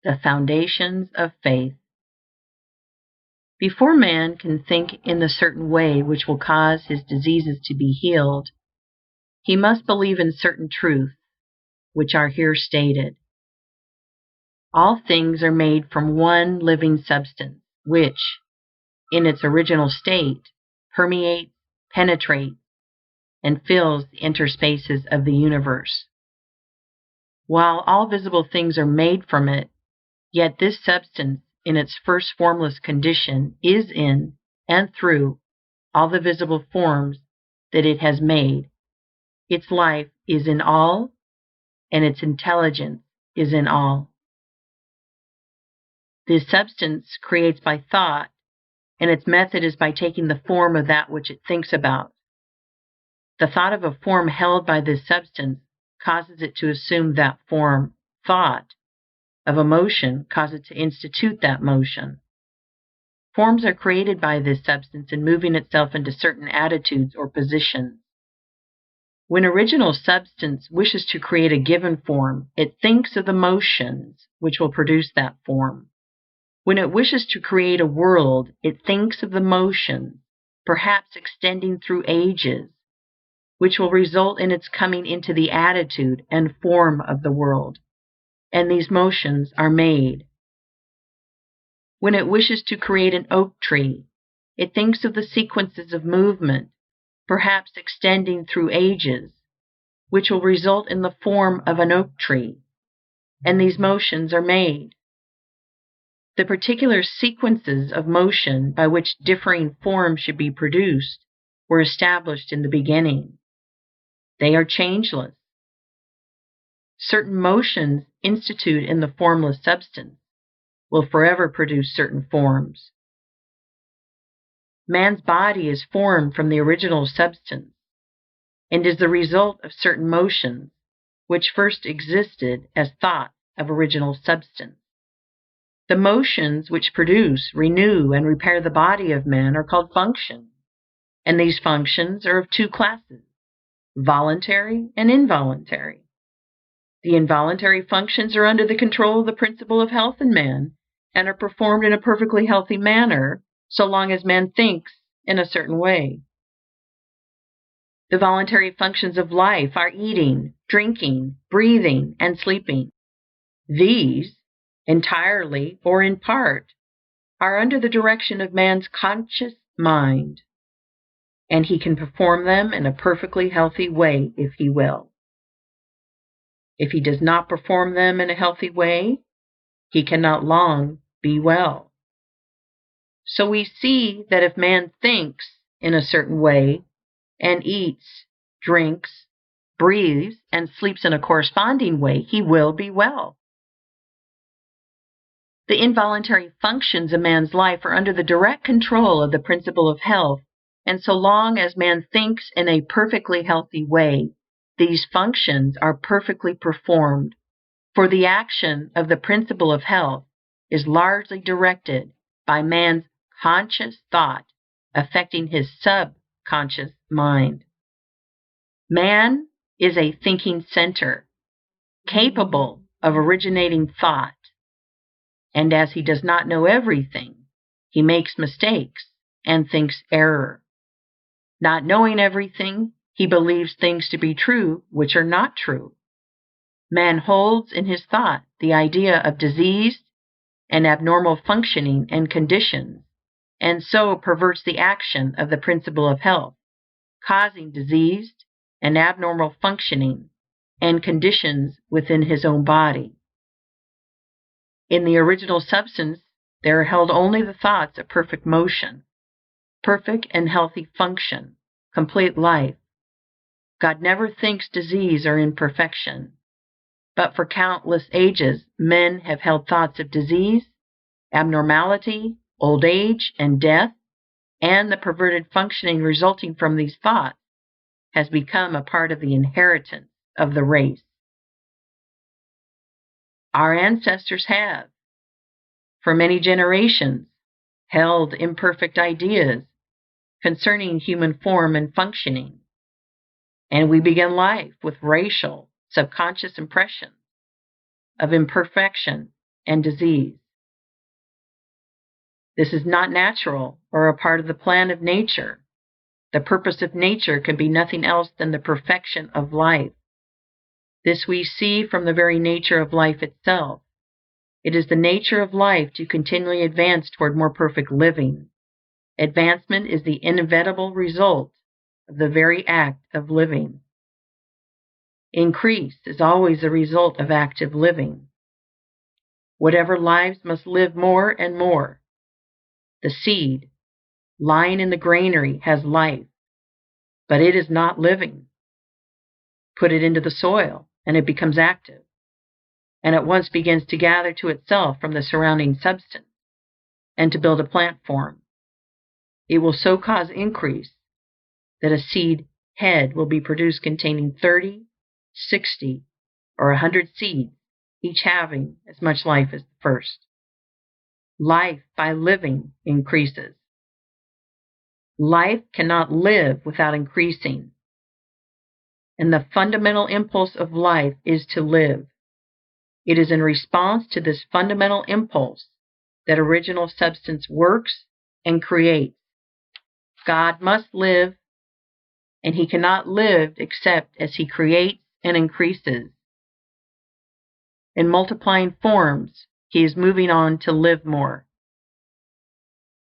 The foundations of faith. Before man can think in the certain way which will cause his diseases to be healed, he must believe in certain truths, which are here stated. All things are made from one living substance, which, in its original state, permeates, penetrates, and fills the interspaces of the universe. While all visible things are made from it, yet this substance, in its first formless condition, is in and through all the visible forms that it has made. Its life is in all, and its intelligence is in all. This substance creates by thought, and its method is by taking the form of that which it thinks about. The thought of a form held by this substance causes it to assume that form. Thought of a motion causes it to institute that motion. Forms are created by this substance in moving itself into certain attitudes or positions. When original substance wishes to create a given form, it thinks of the motions which will produce that form. When it wishes to create a world, it thinks of the motions, perhaps extending through ages, which will result in its coming into the attitude and form of the world, and these motions are made. When it wishes to create an oak tree, it thinks of the sequences of movement, perhaps extending through ages, which will result in the form of an oak tree, and these motions are made. The particular sequences of motion by which differing forms should be produced were established in the beginning. They are changeless. Certain motions instituted in the formless substance will forever produce certain forms. Man's body is formed from the original substance, and is the result of certain motions which first existed as thoughts of original substance. The motions which produce, renew, and repair the body of man are called functions, and these functions are of two classes: voluntary and involuntary. The involuntary functions are under the control of the principle of health in man, and are performed in a perfectly healthy manner so long as man thinks in a certain way. The voluntary functions of life are eating, drinking, breathing, and sleeping. These, entirely or in part, are under the direction of man's conscious mind, and he can perform them in a perfectly healthy way if he will. If he does not perform them in a healthy way, he cannot long be well. So we see that if man thinks in a certain way, and eats, drinks, breathes, and sleeps in a corresponding way, he will be well. The involuntary functions of man's life are under the direct control of the principle of health, and so long as man thinks in a perfectly healthy way, these functions are perfectly performed, for the action of the principle of health is largely directed by man's conscious thought affecting his subconscious mind. Man is a thinking center, capable of originating thought, and as he does not know everything, he makes mistakes and thinks error. Not knowing everything, he believes things to be true which are not true. Man holds in his thought the idea of diseased and abnormal functioning and conditions, and so perverts the action of the principle of health, causing diseased and abnormal functioning and conditions within his own body. In the original substance, there are held only the thoughts of perfect motion, perfect and healthy function, complete life. God never thinks disease or imperfection, but for countless ages men have held thoughts of disease, abnormality, old age, and death, and the perverted functioning resulting from these thoughts has become a part of the inheritance of the race. Our ancestors have, for many generations, held imperfect ideas concerning human form and functioning, and we begin life with racial, subconscious impressions of imperfection and disease. This is not natural or a part of the plan of nature. The purpose of nature can be nothing else than the perfection of life. This we see from the very nature of life itself. It is the nature of life to continually advance toward more perfect living. Advancement is the inevitable result of the very act of living. Increase is always the result of active living. Whatever lives must live more and more. The seed, lying in the granary, has life, but it is not living. Put it into the soil, and it becomes active, and at once begins to gather to itself from the surrounding substance, and to build a plant form. It will so cause increase that a seed head will be produced containing 30, 60, or 100 seeds, each having as much life as the first. Life by living increases. Life cannot live without increasing, and the fundamental impulse of life is to live. It is in response to this fundamental impulse that original substance works and creates. God must live, and He cannot live except as He creates and increases. In multiplying forms, He is moving on to live more.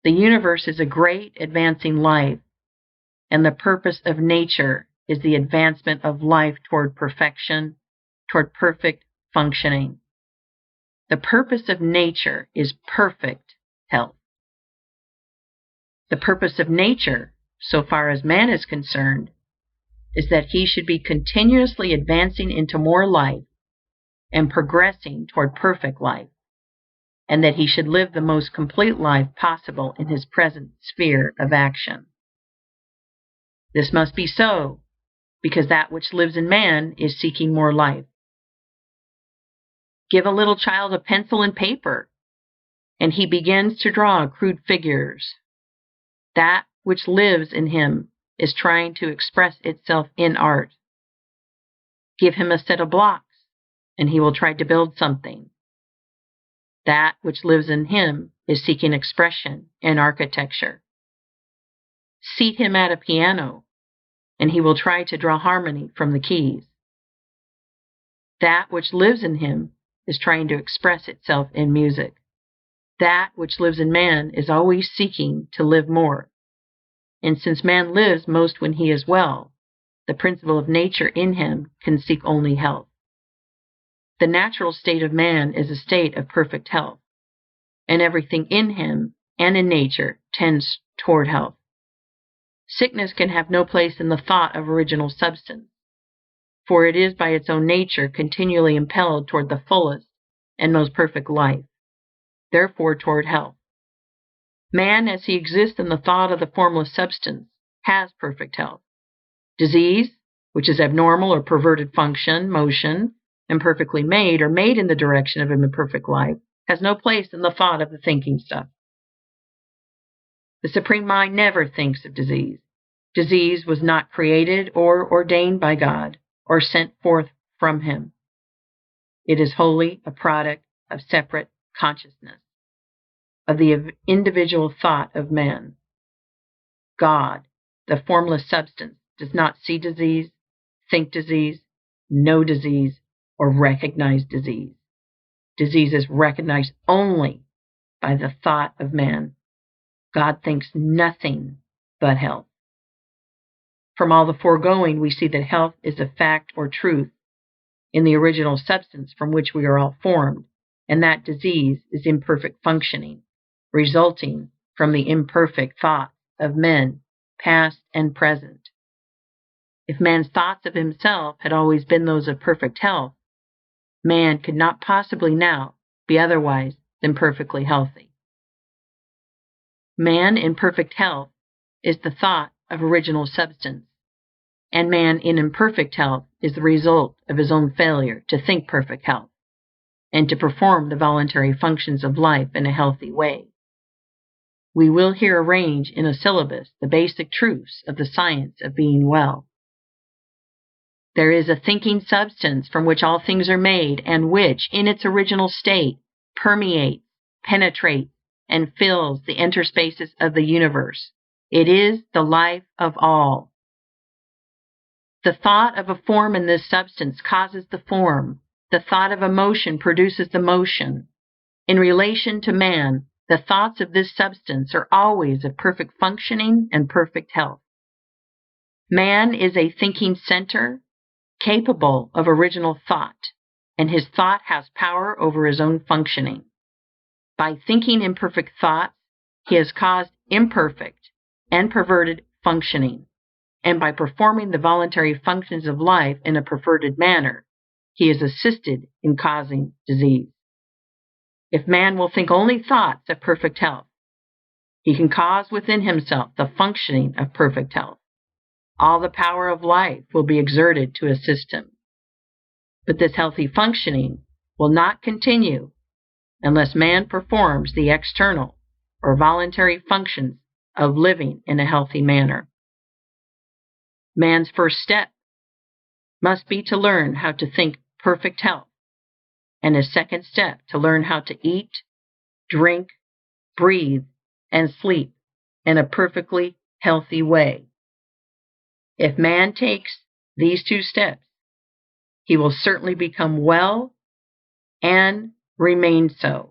The universe is a great advancing life, and the purpose of nature is the advancement of life toward perfection, toward perfect functioning. The purpose of nature is perfect health. The purpose of nature, so far as man is concerned, is that he should be continuously advancing into more life and progressing toward perfect life, and that he should live the most complete life possible in his present sphere of action. This must be so, because that which lives in man is seeking more life. Give a little child a pencil and paper, and he begins to draw crude figures. That which lives in him is trying to express itself in art. Give him a set of blocks, and he will try to build something. That which lives in him is seeking expression in architecture. Seat him at a piano, and he will try to draw harmony from the keys. That which lives in him is trying to express itself in music. That which lives in man is always seeking to live more. And since man lives most when he is well, the principle of nature in him can seek only health. The natural state of man is a state of perfect health, and everything in him and in nature tends toward health. Sickness can have no place in the thought of original substance, for it is by its own nature continually impelled toward the fullest and most perfect life, therefore toward health. Man, as he exists in the thought of the formless substance, has perfect health. Disease, which is abnormal or perverted function, motion, imperfectly made or made in the direction of imperfect life, has no place in the thought of the thinking stuff. The Supreme Mind never thinks of disease. Disease was not created or ordained by God or sent forth from Him. It is wholly a product of separate consciousness, of the individual thought of man. God, the formless substance, does not see disease, think disease, know disease, or recognize disease. Disease is recognized only by the thought of man. God thinks nothing but health. From all the foregoing, we see that health is a fact or truth in the original substance from which we are all formed, and that disease is imperfect functioning, resulting from the imperfect thoughts of men, past and present. If man's thoughts of himself had always been those of perfect health, man could not possibly now be otherwise than perfectly healthy. Man in perfect health is the thought of original substance, and man in imperfect health is the result of his own failure to think perfect health and to perform the voluntary functions of life in a healthy way. We will here arrange in a syllabus the basic truths of the science of being well. There is a thinking substance from which all things are made, and which, in its original state, permeates, penetrates, and fills the interspaces of the universe. It is the life of all. The thought of a form in this substance causes the form. The thought of a motion produces the motion. In relation to man, the thoughts of this substance are always of perfect functioning and perfect health. Man is a thinking center, capable of original thought, and his thought has power over his own functioning. By thinking imperfect thoughts, he has caused imperfect and perverted functioning, and by performing the voluntary functions of life in a perverted manner, he is assisted in causing disease. If man will think only thoughts of perfect health, he can cause within himself the functioning of perfect health. All the power of life will be exerted to assist him. But this healthy functioning will not continue unless man performs the external or voluntary functions of living in a healthy manner. Man's first step must be to learn how to think perfect health, and his second step to learn how to eat, drink, breathe, and sleep in a perfectly healthy way. If man takes these two steps, he will certainly become well and remain so.